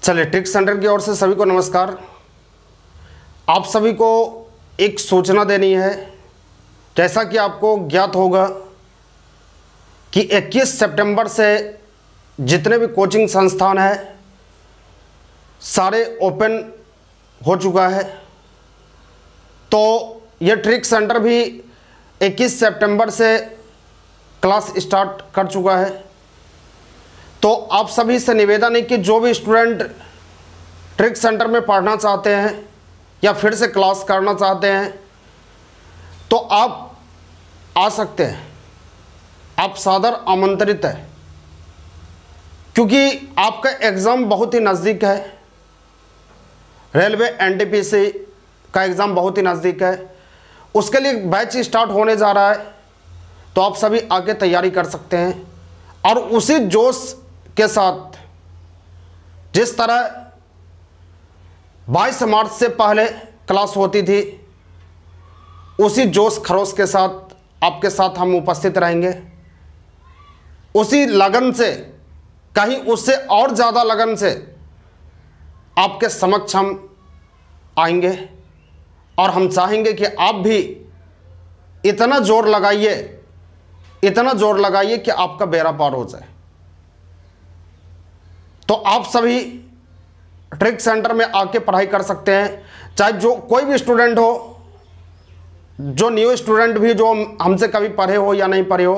चलिए, trick centre की ओर से सभी को नमस्कार। आप सभी को एक सूचना देनी है। जैसा कि आपको ज्ञात होगा कि 21 सितंबर से जितने भी कोचिंग संस्थान हैं सारे ओपन हो चुका है। तो ये ट्रिक सेंटर भी 21 सितंबर से क्लास स्टार्ट कर चुका है। तो आप सभी से निवेदन है कि जो भी स्टूडेंट ट्रिक सेंटर में पढ़ना चाहते हैं या फिर से क्लास करना चाहते हैं तो आप आ सकते हैं। आप सादर आमंत्रित हैं, क्योंकि आपका एग्ज़ाम बहुत ही नज़दीक है। रेलवे एनटीपीसी का एग्ज़ाम बहुत ही नज़दीक है। उसके लिए बैच स्टार्ट होने जा रहा है, तो आप सभी आके तैयारी कर सकते हैं। और उसी जोश के साथ जिस तरह 22 मार्च से पहले क्लास होती थी, उसी जोश खरोश के साथ आपके साथ हम उपस्थित रहेंगे। उसी लगन से, कहीं उससे और ज़्यादा लगन से आपके समक्ष हम आएंगे। और हम चाहेंगे कि आप भी इतना जोर लगाइए कि आपका बेड़ा पार हो जाए। तो आप सभी ट्रिक सेंटर में आके पढ़ाई कर सकते हैं। चाहे जो कोई भी स्टूडेंट हो, जो न्यू स्टूडेंट भी जो हमसे कभी पढ़े हो या नहीं पढ़े हो,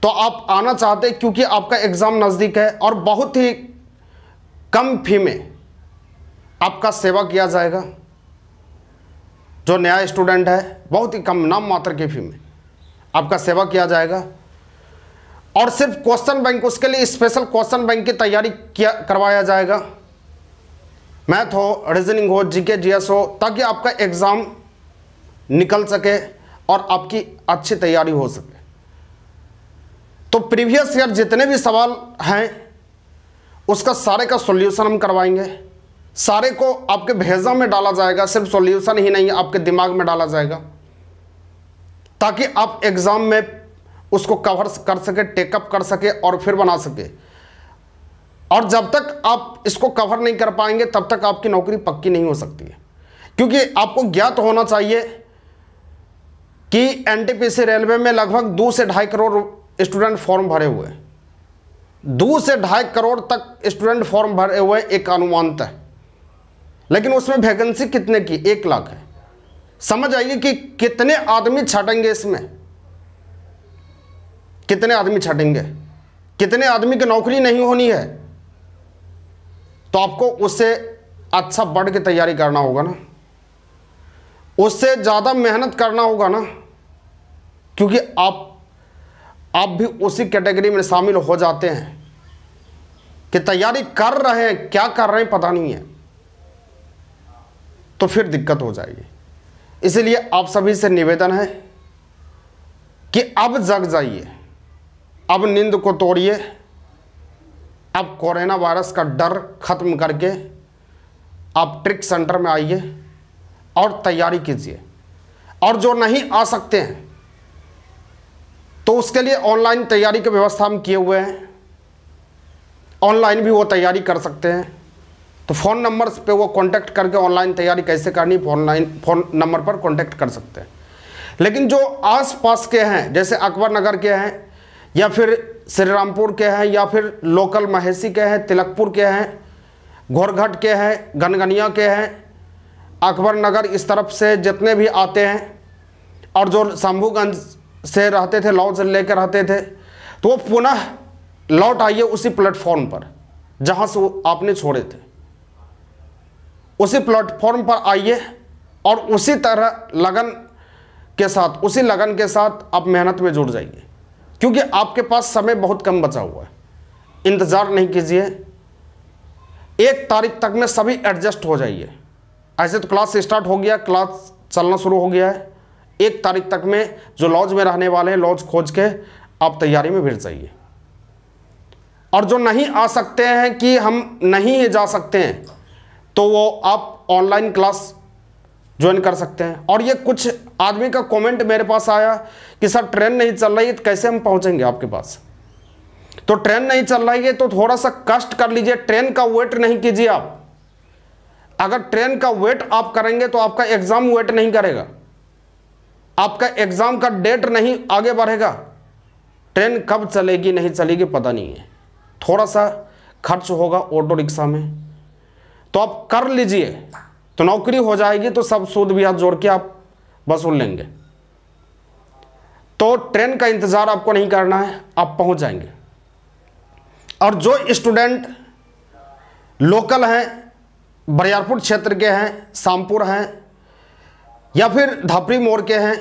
तो आप आना चाहते हैं, क्योंकि आपका एग्ज़ाम नज़दीक है और बहुत ही कम फी में आपका सेवा किया जाएगा। जो नया स्टूडेंट है, बहुत ही कम नाम मात्र की फी में आपका सेवा किया जाएगा। और सिर्फ क्वेश्चन बैंक, उसके लिए स्पेशल क्वेश्चन बैंक की तैयारी करवाया जाएगा। मैथ हो, रीजनिंग हो, जीके जीएस हो, ताकि आपका एग्ज़ाम निकल सके और आपकी अच्छी तैयारी हो सके। तो प्रीवियस ईयर जितने भी सवाल हैं उसका सारे का सॉल्यूशन हम करवाएंगे। सारे को आपके भेजा में डाला जाएगा। सिर्फ सॉल्यूशन ही नहीं, आपके दिमाग में डाला जाएगा, ताकि आप एग्ज़ाम में उसको कवर कर सके, टेकअप कर सके और फिर बना सके। और जब तक आप इसको कवर नहीं कर पाएंगे तब तक आपकी नौकरी पक्की नहीं हो सकती है। क्योंकि आपको ज्ञात होना चाहिए कि एनटीपीसी रेलवे में लगभग 2 से 2.5 करोड़ स्टूडेंट फॉर्म भरे हुए हैं। 2 से 2.5 करोड़ तक स्टूडेंट फॉर्म भरे हुए एक अनुमानतः है। लेकिन उसमें वैकेंसी कितने की? 1 लाख है। समझ आइए कि कितने आदमी छटेंगे इसमें, कितने आदमी छटेंगे, कितने आदमी की नौकरी नहीं होनी है। तो आपको उससे अच्छा बढ़ के तैयारी करना होगा ना, उससे ज़्यादा मेहनत करना होगा ना, क्योंकि आप भी उसी कैटेगरी में शामिल हो जाते हैं कि तैयारी कर रहे हैं, क्या कर रहे हैं पता नहीं है, तो फिर दिक्कत हो जाएगी। इसलिए आप सभी से निवेदन है कि अब जग जाइए, अब नींद को तोड़िए। अब कोरोना वायरस का डर खत्म करके आप ट्रिक सेंटर में आइए और तैयारी कीजिए। और जो नहीं आ सकते हैं तो उसके लिए ऑनलाइन तैयारी की व्यवस्था हम किए हुए हैं। ऑनलाइन भी वो तैयारी कर सकते हैं। तो फ़ोन नंबर पे वो कांटेक्ट करके ऑनलाइन तैयारी कैसे करनी, फ़ोन नंबर पर कांटेक्ट कर सकते हैं। लेकिन जो आसपास के हैं, जैसे अकबर नगर के हैं या फिर श्री रामपुर के हैं या फिर लोकल महेशी के हैं, तिलकपुर के हैं, घोरघट के हैं, गनगनिया के हैं, अकबर नगर इस तरफ से जितने भी आते हैं, और जो शंभूगंज से रहते थे, लॉज लेकर रहते थे, तो वो पुनः लौट आइए उसी प्लेटफॉर्म पर जहाँ से वो आपने छोड़े थे। उसी प्लेटफॉर्म पर आइए और उसी तरह लगन के साथ आप मेहनत में जुड़ जाइए, क्योंकि आपके पास समय बहुत कम बचा हुआ है। इंतज़ार नहीं कीजिए, 1 तारीख तक में सभी एडजस्ट हो जाइए। ऐसे तो क्लास स्टार्ट हो गया, क्लास चलना शुरू हो गया है। 1 तारीख तक में जो लॉज में रहने वाले हैं, लॉज खोज के आप तैयारी में भिड़ जाइए। और जो नहीं आ सकते हैं कि हम नहीं जा सकते हैं, तो वो आप ऑनलाइन क्लास ज्वाइन कर सकते हैं। और ये कुछ आदमी का कमेंट मेरे पास आया कि सर ट्रेन नहीं चल रही है, तो कैसे हम पहुंचेंगे आपके पास? तो ट्रेन नहीं चल रही है तो थोड़ा सा कष्ट कर लीजिए, ट्रेन का वेट नहीं कीजिए आप। अगर ट्रेन का वेट आप करेंगे तो आपका एग्जाम वेट नहीं करेगा, आपका एग्जाम का डेट नहीं आगे बढ़ेगा। ट्रेन कब चलेगी नहीं चलेगी पता नहीं है, थोड़ा सा खर्च होगा ऑटो रिक्शा में, तो आप कर लीजिए तो नौकरी हो जाएगी, तो सब सूद ब्याज जोड़ के आप वसूल लेंगे। तो ट्रेन का इंतजार आपको नहीं करना है, आप पहुंच जाएंगे। और जो स्टूडेंट लोकल हैं, बरियारपुर क्षेत्र के हैं, शामपुर हैं या फिर धापरी मोड़ के हैं,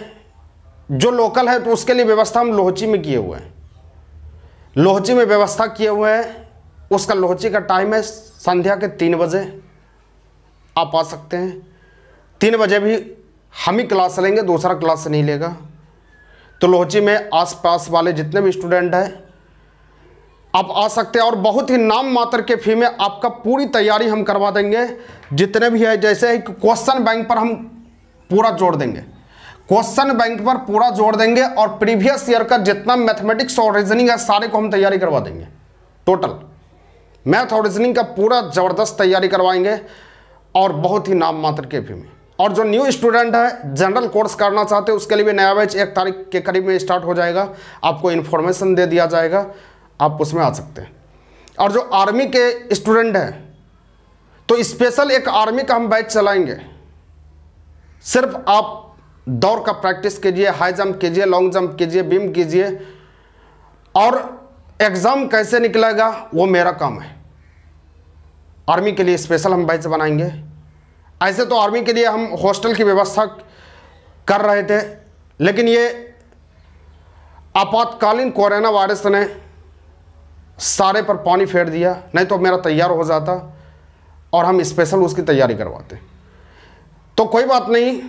जो लोकल है तो उसके लिए व्यवस्था हम लोहची में किए हुए हैं। लोहची में व्यवस्था किए हुए हैं, उसका लोहची का टाइम है संध्या के 3 बजे, आप आ सकते हैं। 3 बजे भी हम ही क्लास लेंगे, दूसरा क्लास नहीं लेगा। तो लोहची में आसपास वाले जितने भी स्टूडेंट हैं आप आ सकते हैं, और बहुत ही नाम मात्र के फी में आपका पूरी तैयारी हम करवा देंगे। जितने भी है, जैसे क्वेश्चन बैंक पर हम पूरा जोड़ देंगे, क्वेश्चन बैंक पर पूरा जोड़ देंगे, और प्रीवियस ईयर का जितना मैथमेटिक्स और रीजनिंग है सारे को हम तैयारी करवा देंगे। टोटल मैथ और रीजनिंग का पूरा ज़बरदस्त तैयारी करवाएंगे, और बहुत ही नाम मात्र के फी में। और जो न्यू स्टूडेंट है जनरल कोर्स करना चाहते हैं उसके लिए भी नया बैच 1 तारीख के करीब में स्टार्ट हो जाएगा, आपको इन्फॉर्मेशन दे दिया जाएगा, आप उसमें आ सकते हैं। और जो आर्मी के स्टूडेंट हैं तो स्पेशल एक आर्मी का हम बैच चलाएंगे। सिर्फ आप दौड़ का प्रैक्टिस कीजिए, हाई जंप कीजिए, लॉन्ग जंप कीजिए, बीम कीजिए, और एग्ज़ाम कैसे निकलेगा वो मेरा काम है। आर्मी के लिए स्पेशल हम बैच बनाएंगे। ऐसे तो आर्मी के लिए हम हॉस्टल की व्यवस्था कर रहे थे, लेकिन ये आपातकालीन कोरोना वायरस ने सारे पर पानी फेर दिया, नहीं तो मेरा तैयार हो जाता और हम स्पेशल उसकी तैयारी करवाते। तो कोई बात नहीं,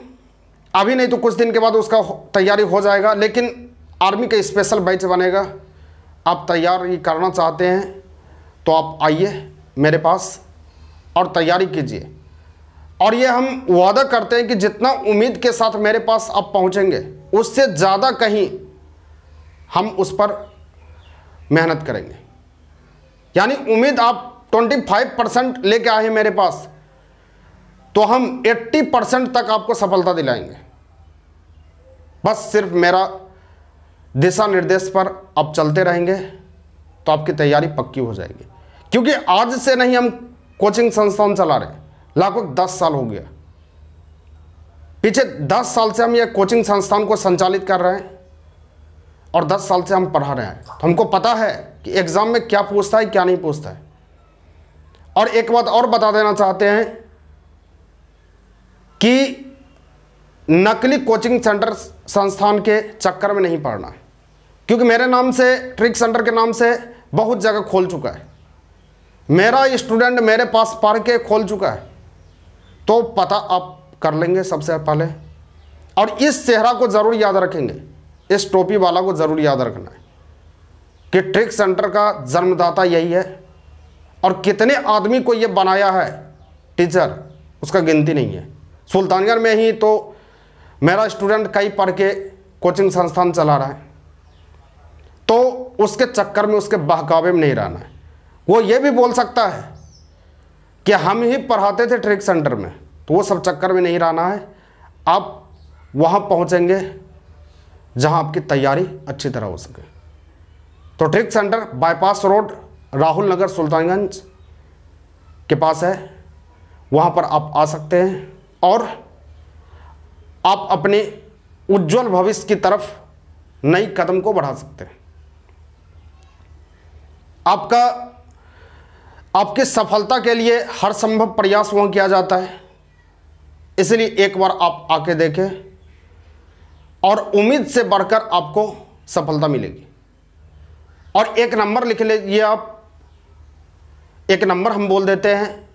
अभी नहीं तो कुछ दिन के बाद उसका तैयारी हो जाएगा, लेकिन आर्मी का स्पेशल बैच बनेगा। आप तैयारी करना चाहते हैं तो आप आइए मेरे पास और तैयारी कीजिए। और ये हम वादा करते हैं कि जितना उम्मीद के साथ मेरे पास आप पहुंचेंगे उससे ज़्यादा कहीं हम उस पर मेहनत करेंगे। यानी उम्मीद आप 25% लेके आए हैं मेरे पास, तो हम 80% तक आपको सफलता दिलाएंगे। बस सिर्फ मेरा दिशा निर्देश पर आप चलते रहेंगे तो आपकी तैयारी पक्की हो जाएगी। क्योंकि आज से नहीं हम कोचिंग संस्थान चला रहे, लगभग 10 साल हो गया। पीछे 10 साल से हम ये कोचिंग संस्थान को संचालित कर रहे हैं और 10 साल से हम पढ़ा रहे हैं, तो हमको पता है कि एग्ज़ाम में क्या पूछता है क्या नहीं पूछता है। और एक बात और बता देना चाहते हैं कि नकली कोचिंग सेंटर संस्थान के चक्कर में नहीं पड़ना है, क्योंकि मेरे नाम से, ट्रिक सेंटर के नाम से बहुत जगह खोल चुका है। मेरा स्टूडेंट मेरे पास पढ़ के खोल चुका है, तो पता आप कर लेंगे सबसे पहले। और इस चेहरा को ज़रूर याद रखेंगे, इस टोपी वाला को ज़रूर याद रखना है कि ट्रिक सेंटर का जन्मदाता यही है, और कितने आदमी को ये बनाया है टीचर, उसका गिनती नहीं है। सुल्तानगंज में ही तो मेरा स्टूडेंट कई पढ़ के कोचिंग संस्थान चला रहा है, तो उसके चक्कर में, उसके बहकावे में नहीं रहना है। वो ये भी बोल सकता है कि हम ही पढ़ाते थे ट्रिक सेंटर में, तो वो सब चक्कर में नहीं रहना है। आप वहाँ पहुँचेंगे जहाँ आपकी तैयारी अच्छी तरह हो सके। तो trick centre bypass road, Rahul Nagar, Sultanganj के पास है, वहाँ पर आप आ सकते हैं और आप अपने उज्जवल भविष्य की तरफ नई कदम को बढ़ा सकते हैं। आपकी सफलता के लिए हर संभव प्रयास वहाँ किया जाता है, इसलिए एक बार आप आके देखें और उम्मीद से बढ़कर आपको सफलता मिलेगी। और एक नंबर लिख लीजिए आप, एक नंबर हम बोल देते हैं।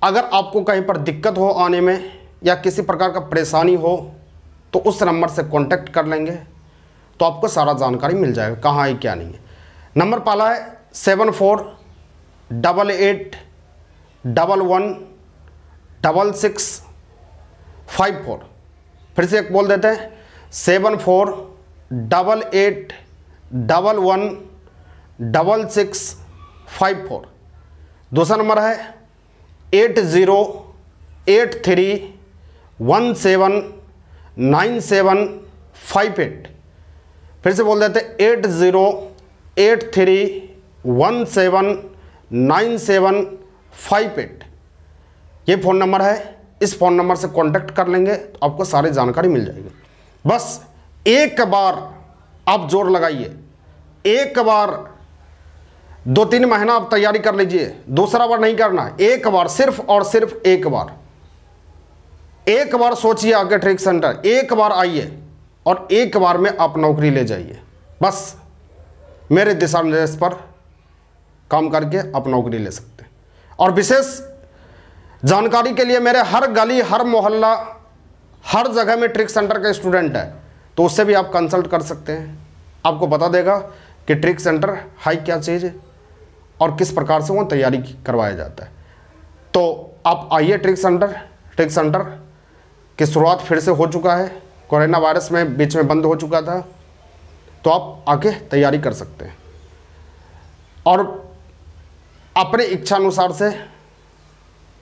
अगर आपको कहीं पर दिक्कत हो आने में या किसी प्रकार का परेशानी हो तो उस नंबर से कांटेक्ट कर लेंगे, तो आपको सारा जानकारी मिल जाएगा कहाँ है क्या नहीं है। नंबर पहला है 7488116654। फिर से एक बोल देते हैं 748811 6654। दूसरा नंबर है 8083179758। फिर से बोल देते 8083179758। ये फ़ोन नंबर है। इस फ़ोन नंबर से कांटेक्ट कर लेंगे तो आपको सारी जानकारी मिल जाएगी। बस एक बार आप जोर लगाइए, एक बार 2-3 महीना आप तैयारी कर लीजिए, दूसरा बार नहीं करना है, एक बार, सिर्फ और सिर्फ एक बार सोचिए आके ट्रिक सेंटर, एक बार आइए और एक बार में आप नौकरी ले जाइए। बस मेरे दिशा निर्देश पर काम करके आप नौकरी ले सकते हैं। और विशेष जानकारी के लिए मेरे हर गली, हर मोहल्ला, हर जगह में ट्रिक सेंटर का स्टूडेंट है, तो उससे भी आप कंसल्ट कर सकते हैं। आपको बता देगा कि ट्रिक सेंटर है क्या चीज़ है और किस प्रकार से वो तैयारी करवाया जाता है। तो आप आइए ट्रिक सेंटर की शुरुआत फिर से हो चुका है, कोरोना वायरस में बीच में बंद हो चुका था, तो आप आके तैयारी कर सकते हैं और अपने इच्छा अनुसार से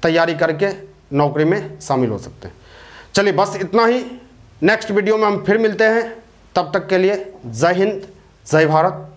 तैयारी करके नौकरी में शामिल हो सकते हैं। चलिए बस इतना ही। नेक्स्ट वीडियो में हम फिर मिलते हैं। तब तक के लिए जय हिंद, जय भारत।